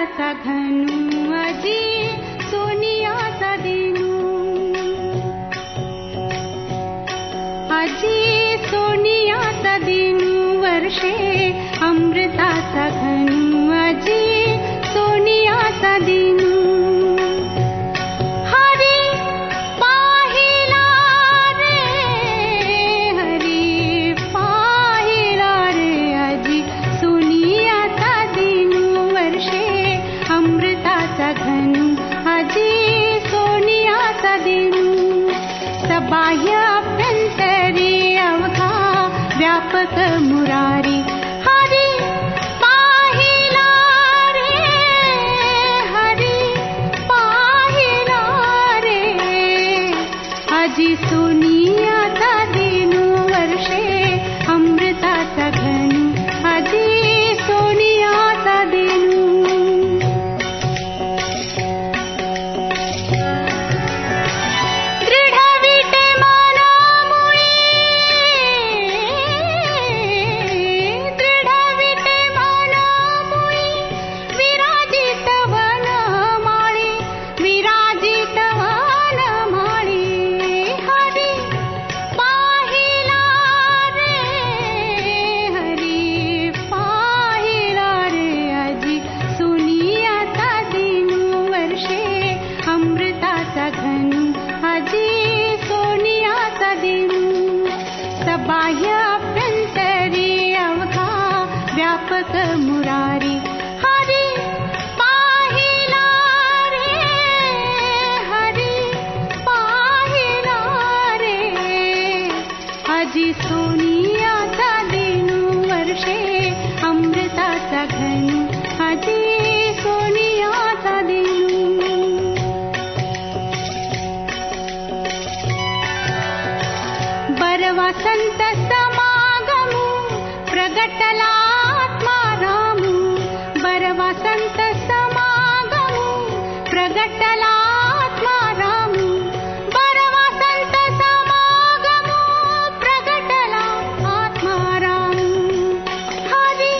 अमृताचा घनू आजी सोनियाचा दिनू आजी सोनियाचा दिनू वर्षे अमृताचा घनू आजी सोनियाचा दिनू बाह्य अभ्यंतरी अवघा व्यापक मुरारी हरी पाहिला रे हरी पाहिला रे आजी सोनियाचा दिनू वर्षे अमृताचा घनू आजी सोनियाचा दिनू बाह्य अभ्यंतरी अवघा व्यापक मुरारी हरी पाहिला रे हरी पाहिला रे आजी सोनियाचा दिनू वर्षे अमृताचा घनू आजी सोनियाचा दिनू वसंत समागमू प्रगटला आत्मारामू बर वसंत समागमू प्रगटला आत्मारामू बर वसंत समागमू प्रगटला आत्मारामू हरी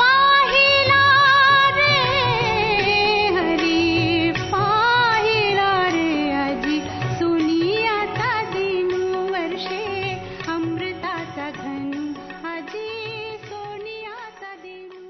पाहिला रे हरी पाहिला रे आजी सोनियाचा दिनू वर्षे अमृताचा घनू आजी सोनियाचा दिनू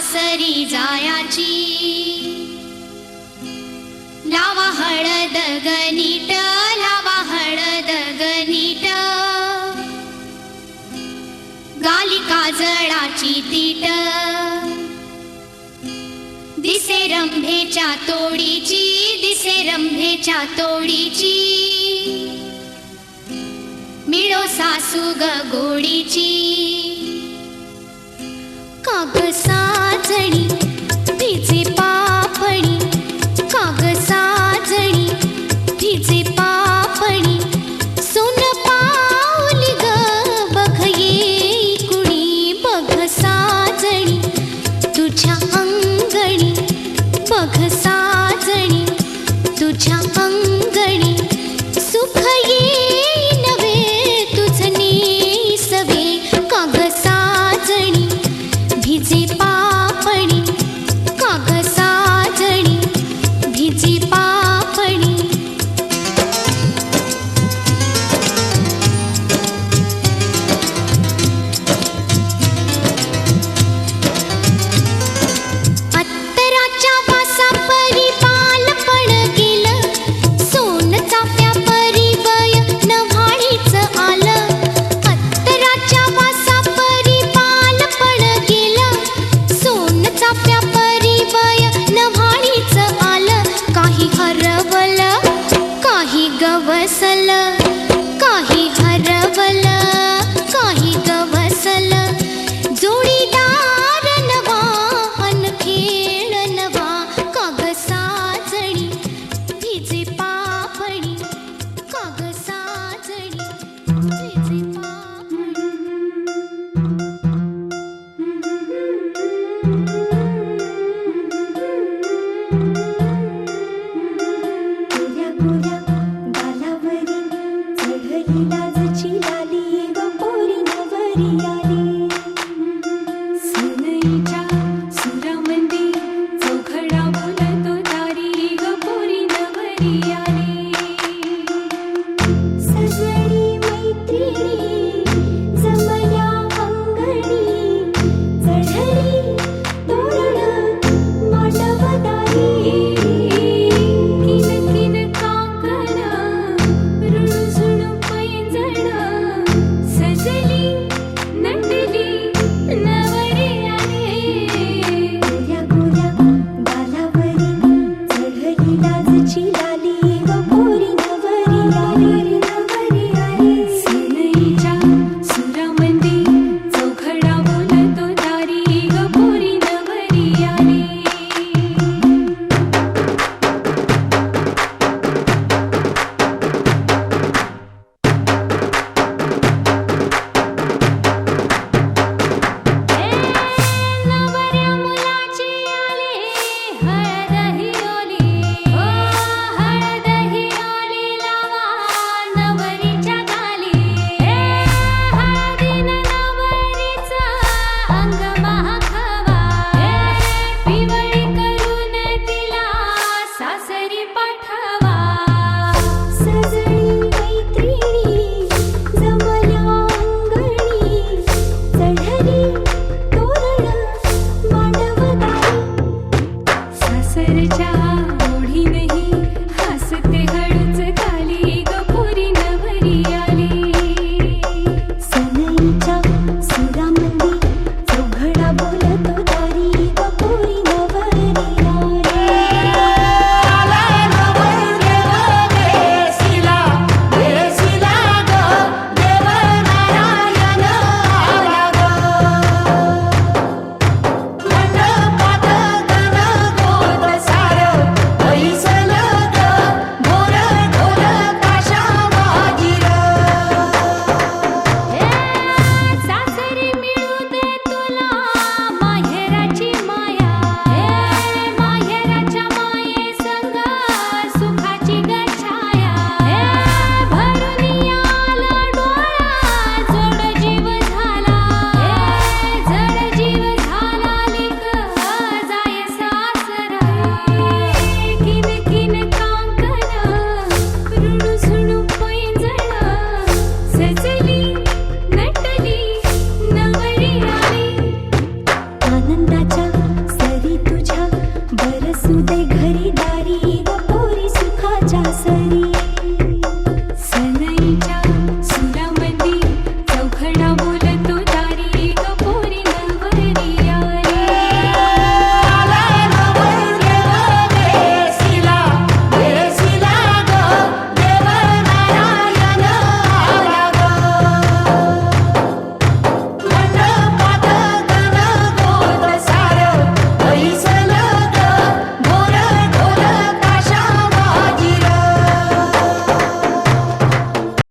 सासरी जायाची लावा हळद गणित लावा हळद गणित गाली काजळाची तीट दिसे रंभेच्या तोडीची दिसे रंभेच्या तोडीची मिळो सासू ग गोडीची काग साजणी भिजे पापणी काग साजणी भिजे पापणी सोन पावली ग बघ येई कुणी बघ साजणी तुझ्या अंगणी बघ साजणी तुझ्या अंगणी सुख येई नवे तुझ नेसवे काग साजणी भिजे पापणी काग साजणी भिजे पापणी अत्तराच्या वासा परी बालपण गेलं सोन चाफ्या परी वय नव्हाळीच आलं अत्तराच्या वासा परी बालपण गेलं सोन चाफ्या परी वय नव्हाळीच आलं काही हरवलं काही गवसलं काही हरवलं काही गवसलं जोडीदार नवा अन खेळ नवा काग साजणी भिजे पापणी काग साजणी भिजे पापणी गोऱ्या गोऱ्या गालावरी चढली लाजची लाली ग पोरी नवरी आली सनईच्या सुरामंदी चौघडा बोलतो तारी ग पोरी नवरी आली सजणी मैत्रिणी जमल्या अंगणी चढली तोरण मांडवदारी किन किन काकण रुणझुण पैंजण सजली नटली नवरी आली गोऱ्या गोऱ्या गालावरी चढली लाजची लाली ग पोरी नवरी आली